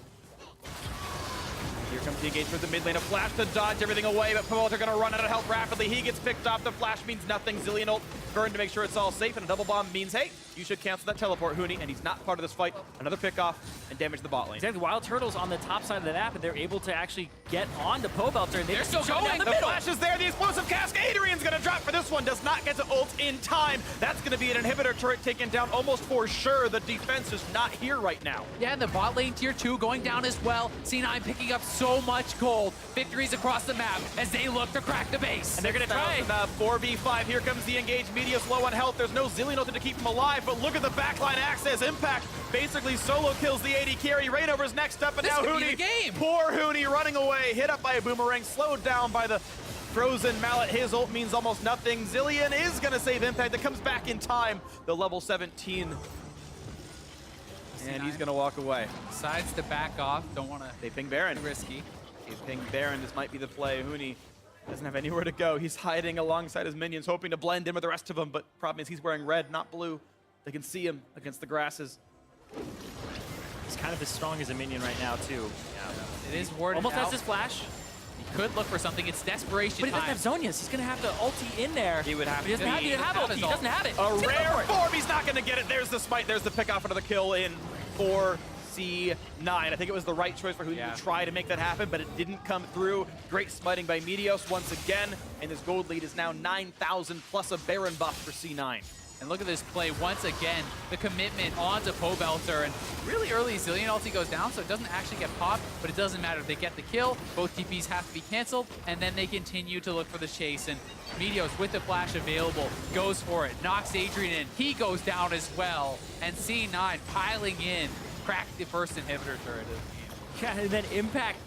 Here comes the engagement for the mid lane. A flash to dodge everything away, but Pobelter going to run out of health rapidly. He gets picked off. The flash means nothing. Zilean ult burned to make sure it's all safe, and a double bomb means, hey, you should cancel that teleport, Huni, and he's not part of this fight. Another pick off and damage the bot lane. Exactly. wildturtle's on the top side of the map, and they're able to actually get on to Pobelter, and they're still going. The flash is there. The explosive cask. Adrian's going to drop for this one. Does not get to ult in time. That's going to be an inhibitor turret taken down almost for sure. The defense is not here right now. Yeah, and the bot lane tier 2 going down as well. C9 picking up so much gold. Victories across the map as they look to crack the base. And they're going to try. 4v5. Here comes the engage. Meteos low on health. There's no Zilean ult to keep him alive, but look at the backline access. Impact basically solo kills the AD carry. Reignover's next up, and This now could be Huni. the game. Poor Huni running away. Hit up by a boomerang. Slowed down by the frozen mallet. His ult means almost nothing. Zilean is going to save Impact. That comes back in time. The level 17. And he's going to walk away. Decides to back off. Don't want to They ping Baron. risky. They ping Baron. This might be the play. Huni doesn't have anywhere to go. He's hiding alongside his minions, hoping to blend in with the rest of them, but problem is he's wearing red, not blue. They can see him against the grasses. He's kind of as strong as a minion right now, too. It is warded Almost out. has his flash, He could look for something. It's desperation but he doesn't time. have Zonius. He's going to have to ulti in there. He would have He doesn't to have, he be- doesn't have ulti. He doesn't have it. A He's gonna rare go for it. form. He's not going to get it. There's the smite. There's the pick off another kill in for C9. I think it was the right choice for Huni to try to make that happen, but it didn't come through. Great smiting by Meteos once again, and his gold lead is now 9,000 plus a Baron buff for C9. And look at this play once again. The commitment onto Pobelter, and really early Zilean ulti goes down, so it doesn't actually get popped, but it doesn't matter. They get the kill. Both TPs have to be canceled, and then they continue to look for the chase. And Meteos, with the flash available, goes for it. Knocks Adrian in. He goes down as well. And C9 piling in, cracked the first inhibitor turret of the game. Yeah, and then Impact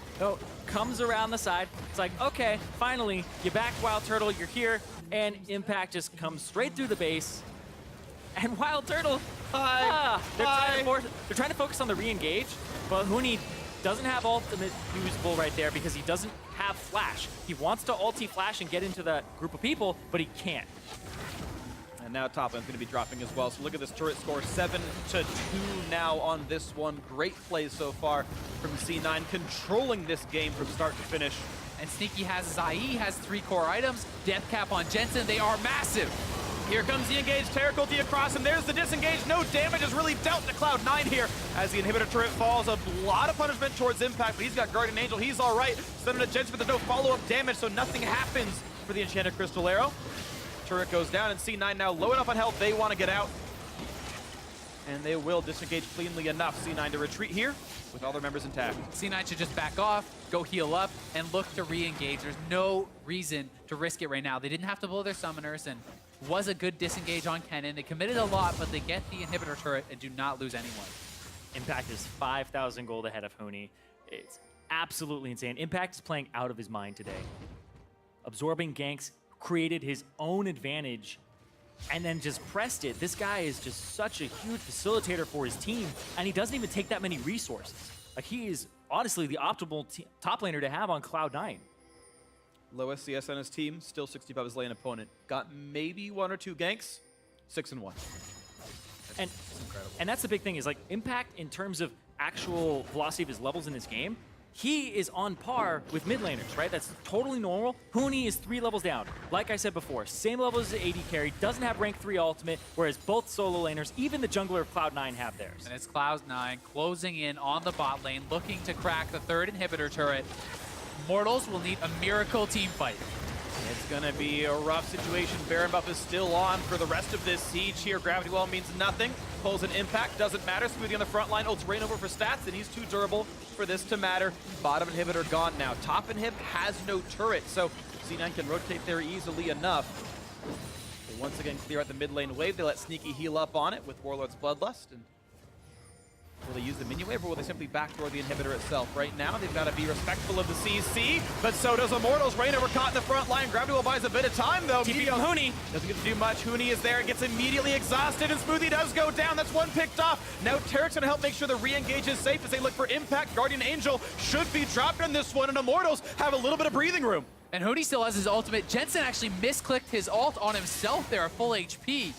comes around the side. It's like, okay, finally, you backed wildturtle, you're here, and Impact just comes straight through the base. And wildturtle, they're trying to focus on the re-engage, but Huni doesn't have ultimate usable right there because he doesn't have flash. He wants to ulti flash and get into that group of people, but he can't. And now top lane's going to be dropping as well. So look at this turret score, 7-2 now on this one. Great plays so far from C9, controlling this game from start to finish. And Sneaky has his IE, has 3 core items. Death cap on Jensen. They are massive. Here comes the engage, taric ulti across, and there's the disengage. No damage is really dealt to Cloud9 here as the inhibitor turret falls. A lot of punishment towards Impact, but he's got Guardian Angel. He's all right. Send him to Jensen, but there's no follow-up damage, so nothing happens for the Enchanted Crystal Arrow. Turret goes down, and C9 now low enough on health. They want to get out, and they will disengage cleanly enough. C9 to retreat here with all their members intact. C9 should just back off, go heal up, and look to re-engage. There's no reason to risk it right now. They didn't have to blow their summoners, and was a good disengage on Kennen. They committed a lot, but they get the inhibitor turret and do not lose anyone. Impact is 5,000 gold ahead of Huni. It's absolutely insane. Impact is playing out of his mind today. Absorbing ganks, created his own advantage, and then just pressed it. This guy is just such a huge facilitator for his team, and he doesn't even take that many resources. Like, he is honestly the optimal top laner to have on Cloud9. Lowest CS on his team, still 60 above his lane opponent. Got maybe 1 or 2 ganks, 6-1. And that's the big thing is, like, Impact in terms of actual velocity of his levels in his game, he is on par with mid laners, right? That's totally normal. Huni is 3 levels down. Like I said before, same level as the AD carry, doesn't have rank 3 ultimate, whereas both solo laners, even the jungler of Cloud9 have theirs. And it's Cloud9 closing in on the bot lane, looking to crack the 3rd inhibitor turret. Immortals will need a miracle team fight. It's going to be a rough situation. Baron buff is still on for the rest of this siege here. Gravity Well means nothing. Pulls an impact, doesn't matter. Smoothie on the front line, ults Reignover for stats, and he's too durable for this to matter. Bottom inhibitor gone now. Top inhib has no turret, so C9 can rotate there easily enough. They once again clear out the mid lane wave. They let Sneaky heal up on it with Warlord's Bloodlust. And Will they use the minion wave, or will they simply backdoor the inhibitor itself? Right now, they've got to be respectful of the CC, but so does Immortals. Reignover caught in the front line. Gravity buys a bit of time, though. TP Meteos Huni doesn't get to do much. Huni is there, gets immediately exhausted, and Smoothie does go down. That's one picked off. Now Taric's going to help make sure the re-engage is safe as they look for impact. Guardian Angel should be dropped in this one, and Immortals have a little bit of breathing room. And Huni still has his ultimate. Jensen actually misclicked his ult on himself there at full HP.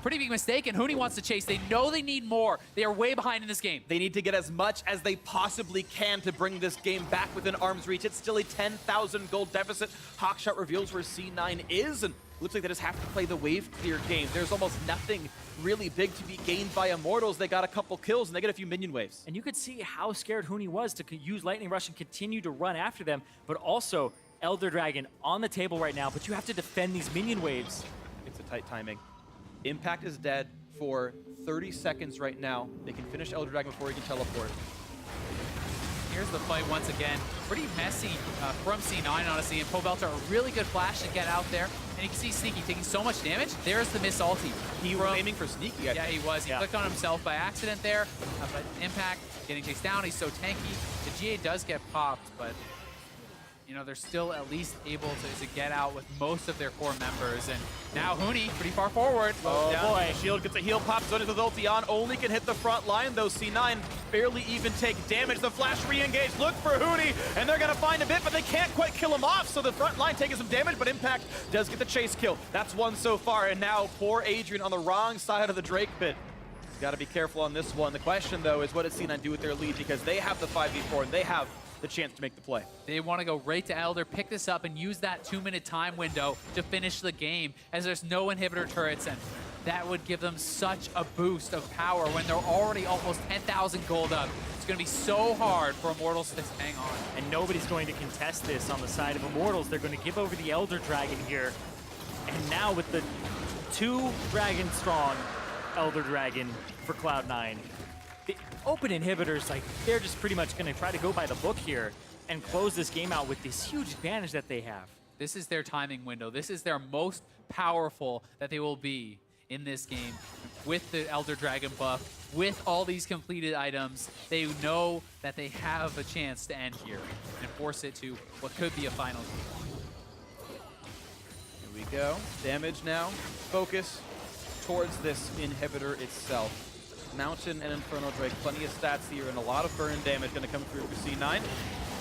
Pretty big mistake, and Huni wants to chase. They know they need more. They are way behind in this game. They need to get as much as they possibly can to bring this game back within arm's reach. It's still a 10,000 gold deficit. Hawkshot reveals where C9 is, and looks like they just have to play the wave clear game. There's almost nothing really big to be gained by Immortals. They got a couple kills, and they get a few minion waves. And you could see how scared Huni was to use Lightning Rush and continue to run after them, but also Elder Dragon on the table right now, but you have to defend these minion waves. It's a tight timing. Impact is dead for 30 seconds right now. They can finish Elder Dragon before he can teleport. Here's the fight once again. Pretty messy from C9, honestly, and Pobelter a really good flash to get out there. And you can see Sneaky taking so much damage. There's the miss ulti. He was aiming for Sneaky, I think. Yeah, he was. He clicked on himself by accident there. But Impact getting chased down. He's so tanky. The GA does get popped, but you know, they're still at least able to get out with most of their core members. And now Huni, pretty far forward. Oh boy, Shield gets a heal pop, Zone with ulti on, only can hit the front line, though C9 barely even take damage. The flash re-engage, look for Huni, and they're gonna find a bit, but they can't quite kill him off, so the front line taking some damage, but Impact does get the chase kill. That's one so far, and now poor Adrian on the wrong side of the Drake pit. Got to be careful on this one. The question, though, is what does C9 do with their lead, because they have the 5v4, and they have the chance to make the play. They want to go right to Elder, pick this up, and use that 2-minute time window to finish the game, as there's no inhibitor turrets, and that would give them such a boost of power when they're already almost 10,000 gold up. It's going to be so hard for Immortals to hang on. And nobody's going to contest this on the side of Immortals. They're going to give over the Elder Dragon here. And now with the 2 dragon strong Elder Dragon for Cloud9, the open inhibitors, like, they're just pretty much going to try to go by the book here and close this game out with this huge advantage that they have. This is their timing window. This is their most powerful that they will be in this game. With the Elder Dragon buff, with all these completed items, they know that they have a chance to end here and force it to what could be a final. Here we go. Damage now. Focus towards this inhibitor itself. Mountain and Inferno Drake, plenty of stats here, and a lot of burn damage going to come through for C9.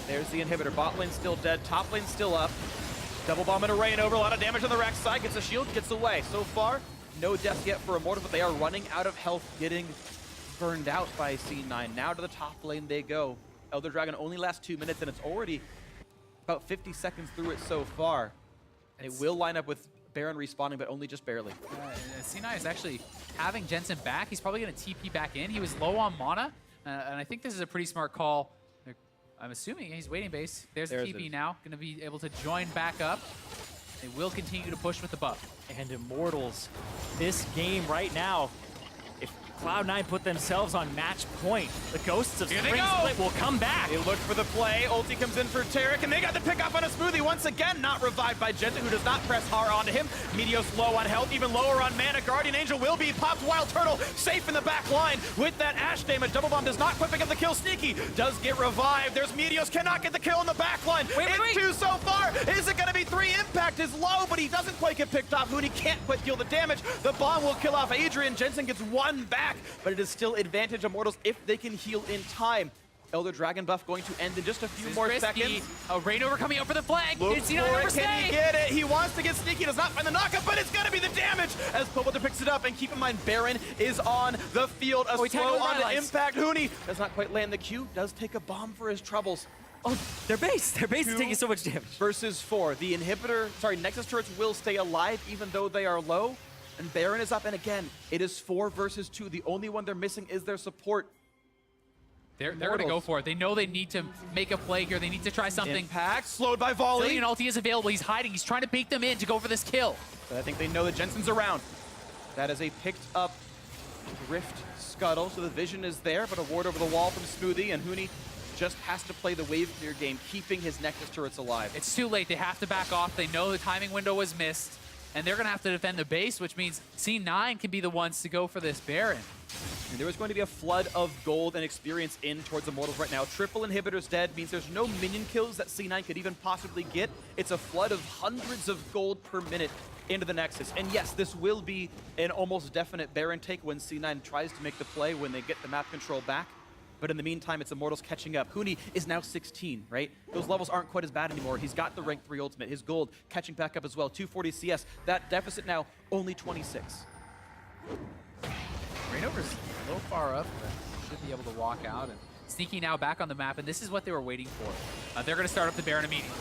There's the inhibitor. Bot lane still dead, top lane still up. Double bomb and a Reignover, a lot of damage on the rek'sai, gets a shield, gets away. So far, no death yet for Immortals, but they are running out of health, getting burned out by C9. Now to the top lane they go. Elder Dragon only lasts 2 minutes, and it's already about 50 seconds through it so far. They will line up with Baron respawning, but only just barely. C9 is actually having Jensen back. He's probably going to TP back in. He was low on mana, and I think this is a pretty smart call. I'm assuming he's waiting base. There's the TP now. Going to be able to join back up. They will continue to push with the buff. And Immortals, this game right now, if Cloud9 put themselves on match point, the Ghosts of Spring Split will come back. They look for the play. Ulti comes in for Taric, and they got the pick up on a smoothie. Once again, not revived by Jensen, who does not press hard onto him. Meteos low on health, even lower on mana. Guardian Angel will be popped. Wildturtle safe in the back line with that Ashe damage. Double bomb does not quite pick up the kill. Sneaky does get revived. There's Meteos, cannot get the kill in the back line. Wait. 2 so far. Is it going to be 3? Impact is low, but he doesn't quite get picked off. Huni can't quite deal the damage. The bomb will kill off Adrian. Jensen gets 1 back, but it is still advantage Immortals if they can heal in time. Elder Dragon buff going to end in just a few more seconds. A Reignover coming out for the flag. Look It's for it. Can he get it? He wants to get Sneaky. Does not find the knockup, but it's going to be the damage as Pobelter picks it up. And keep in mind, Baron is on the field. A slow on to Impact. Huni does not quite land the Q. Does take a bomb for his troubles. Oh, their base is taking so much damage. Versus 4. The inhibitor, Nexus turrets will stay alive even though they are low. And Baron is up, and again, it is 4 versus 2. The only one they're missing is their support. They're going to go for it. They know they need to make a play here. They need to try something. Impact, slowed by volley. Zilean ulti is available. He's hiding. He's trying to bait them in to go for this kill. But I think they know that Jensen's around. That is a picked up Rift Scuttle, so the vision is there, but a ward over the wall from Smoothie, and Huni just has to play the wave clear game, keeping his Nexus turrets alive. It's too late. They have to back off. They know the timing window was missed. and they're going to have to defend the base, which means C9 can be the ones to go for this Baron. And there is going to be a flood of gold and experience in towards Immortals right now. Triple inhibitors dead means there's no minion kills that C9 could even possibly get. It's a flood of hundreds of gold per minute into the Nexus. And yes, this will be an almost definite Baron take when C9 tries to make the play when they get the map control back. But in the meantime, it's Immortals catching up. Huni is now 16, right? Those levels aren't quite as bad anymore. He's got the rank 3 ultimate. His gold catching back up as well. 240 CS. That deficit now only 26. Reignover's a little far up, but should be able to walk out. And Sneaky now back on the map, and this is what they were waiting for. They're going to start up the Baron immediately.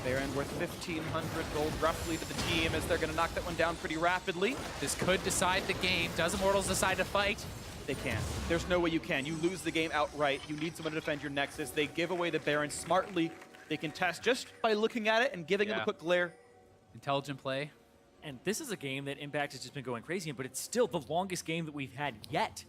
Baron worth 1,500 gold roughly to the team as they're going to knock that one down pretty rapidly. This could decide the game. Does Immortals decide to fight? They can't. There's no way you can. You lose the game outright. You need someone to defend your Nexus. They give away the Baron smartly. They can test just by looking at it and giving him a quick glare. Intelligent play. And this is a game that Impact has just been going crazy in, but it's still the longest game that we've had yet.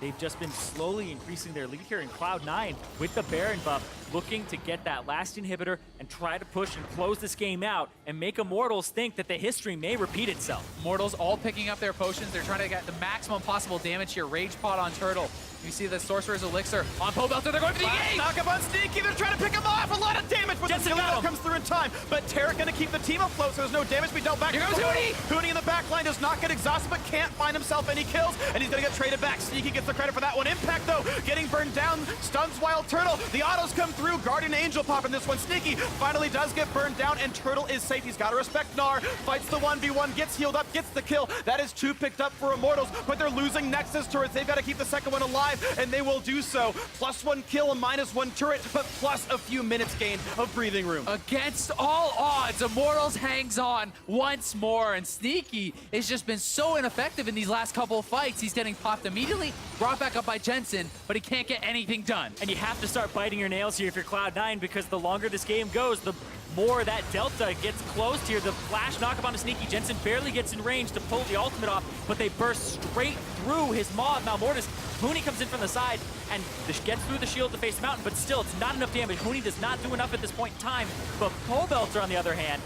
They've just been slowly increasing their lead here in Cloud9 with the Baron buff, looking to get that last inhibitor and try to push and close this game out and make Immortals think that the history may repeat itself. Immortals all picking up their potions. They're trying to get the maximum possible damage here. Rage Pot on Turtle. You see the Sorcerer's Elixir on Pobelter. They're going for the engage! Knock up on Sneaky. They're trying to pick him off. A lot of damage, but Jensen the Zilean comes through in time. But Taric going to keep the team afloat, so there's no damage. We dealt back. Here goes Huni! Huni in the back line does not get exhausted, but can't find himself any kills, and he's going to get traded back. Sneaky gets the credit for that one. Impact, though, getting burned down. Stuns wildturtle. The autos come through. Guardian Angel pop in this one. Sneaky finally does get burned down, and Turtle is safe. He's got to respect gnar. Fights the 1v1, gets healed up, gets the kill. That is 2 picked up for Immortals, but they're losing Nexus turrets. They've got to keep the second one alive, and they will do so. +1 kill and -1 turret, but plus a few minutes gain of breathing room. Against all odds, Immortals hangs on once more, and Sneaky has just been so ineffective in these last couple of fights. He's getting popped immediately, brought back up by Jensen, but he can't get anything done. And you have to start biting your nails here if you're Cloud9, because the longer this game goes, the more that delta gets closed here. The flash knockup on a Sneaky. Jensen barely gets in range to pull the ultimate off, but they burst straight through his maw of Malmortis. Huni comes in from the side and gets through the shield to face the mountain, but still, it's not enough damage. Huni does not do enough at this point in time, but Pobelter, on the other hand,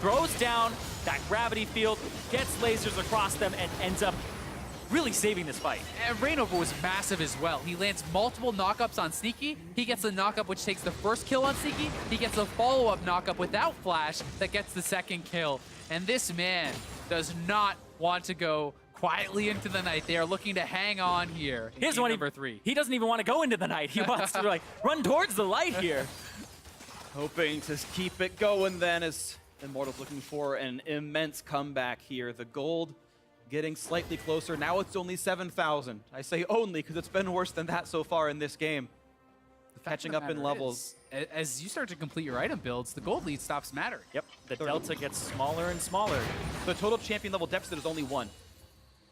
throws down that gravity field, gets lasers across them, and ends up really saving this fight. And Reignover was massive as well. He lands multiple knockups on Sneaky. He gets the knockup which takes the first kill on Sneaky. He gets a follow-up knockup without flash that gets the second kill. And this man does not want to go quietly into the night. They are looking to hang on here in game number 3. He doesn't even want to go into the night. He wants to like run towards the light here. Hoping to keep it going then as Immortals looking for an immense comeback here. The gold getting slightly closer. Now it's only 7,000. I say only because it's been worse than that so far in this game. Catching up in levels. As you start to complete your item builds, the gold lead stops mattering. Yep, the delta gets smaller and smaller. The total champion level deficit is only 1.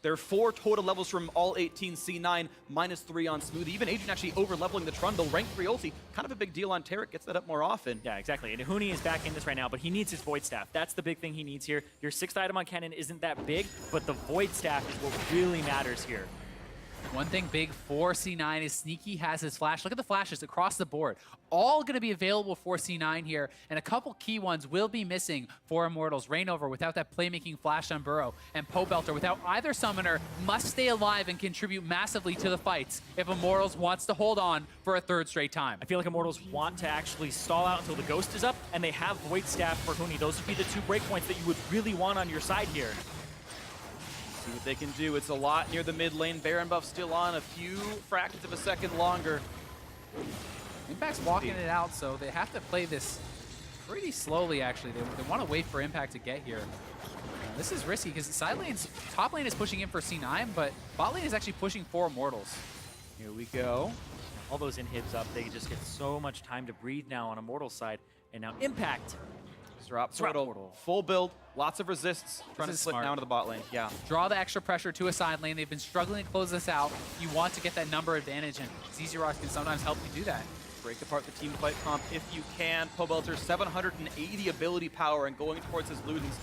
There are 4 total levels from all 18 C9, -3 on smoothie. Even Adrian actually over-leveling the trundle. Rank 3 ulti, kind of a big deal on taric, gets that up more often. Yeah, exactly. And Huni is back in this right now, but he needs his Void Staff. That's the big thing he needs here. Your 6th item on Kennen isn't that big, but the Void Staff is what really matters here. One thing big for C9 is Sneaky has his flash. Look at the flashes across the board. All going to be available for C9 here, and a couple key ones will be missing for Immortals. Reignover without that playmaking flash on Burrow, and Pobelter without either summoner must stay alive and contribute massively to the fights if Immortals wants to hold on for a 3rd straight time. I feel like Immortals want to actually stall out until the Ghost is up, and they have Void Staff for Huni. Those would be the 2 breakpoints that you would really want on your side here. See what they can do. It's a lot near the mid lane. Baron buff still on, a few fractions of a second longer. Impact's walking it out, so they have to play this pretty slowly, actually. They want to wait for Impact to get here. This is risky because side lane's top lane is pushing in for C9, but bot lane is actually pushing for Immortals. Here we go. All those inhibs up, they just get so much time to breathe now on Immortals' side. And now Impact. Drop portal. Full build, lots of resists, trying to slip down to the bot lane. Yeah. Draw the extra pressure to a side lane. They've been struggling to close this out. You want to get that number advantage, and ZZ Rocks can sometimes help you do that. Break apart the team fight comp if you can. Pobelter 780 ability power, and going towards his Ludens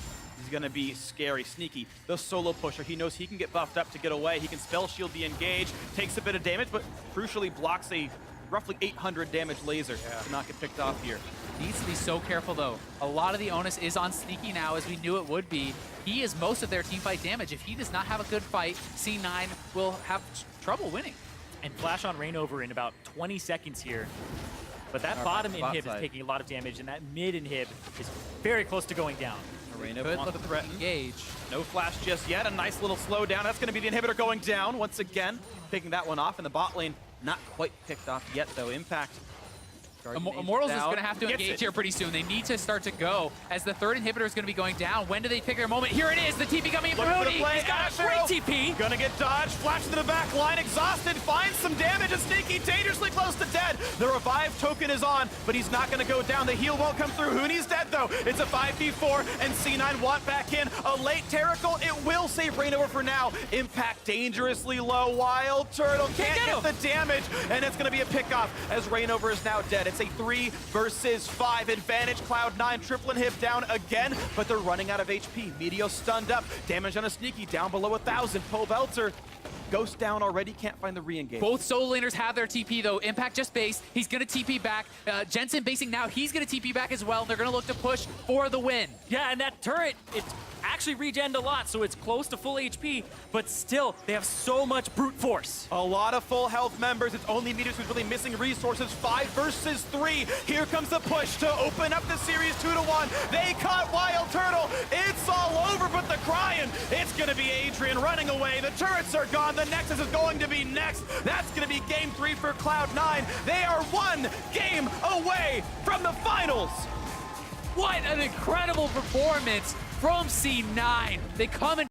is going to be scary. Sneaky, the solo pusher. He knows he can get buffed up to get away. He can spell shield the engage, takes a bit of damage, but crucially blocks a roughly 800 damage laser to not get picked off here. needs to be so careful, though. A lot of the onus is on Sneaky now, as we knew it would be. He is most of their team fight damage. If he does not have a good fight, C9 will have trouble winning. And flash on Reignover in about 20 seconds here. But that Our bottom bot inhib side. is taking a lot of damage, and that mid inhib is very close to going down. Reignover Could wants to look threaten. engage. No flash just yet. A nice little slowdown. That's going to be the inhibitor going down once again. Taking that one off in the bot lane. Not quite picked off yet, though. Impact. Immortals is down. going to have to Gets engage it. here pretty soon. They need to start to go, as the third inhibitor is going to be going down. When do they pick their moment? Here it is, the TP coming in for Looking for the Huni. play. He's got a Ashe great arrow. TP. Gonna get dodged. Flash to the back line. Exhausted. Finds some damage. And Sneaky dangerously close to dead. The revive token is on, but he's not gonna go down. The heal won't come through. Huni's dead though. It's a 5v4, and C9 want back in. A late Tarical. It will save Reignover for now. Impact dangerously low. wildturtle can't get the damage, and it's gonna be a pickoff as Reignover is now dead. It's a 3 versus 5 advantage. Cloud9 tripling hip down again, but they're running out of HP. Meteos stunned up. Damage on a Sneaky down below 1,000. Pobelter ghost down already. Can't find the re-engage. Both solo laners have their TP, though. Impact just based. He's going to TP back. Jensen basing now. He's going to TP back as well. They're going to look to push for the win. Yeah, and that turret, it's actually regened a lot, so it's close to full HP, but still, they have so much brute force. A lot of full health members. It's only Meteos who's really missing resources. 5 versus 3. Here comes the push to open up the series 2-1. They caught wildturtle. It's all over, but the crying. It's going to be Adrian running away. The turrets are gone. The Nexus is going to be next. That's going to be game 3 for Cloud9. They are 1 game away from the finals. What an incredible performance from C9. They come in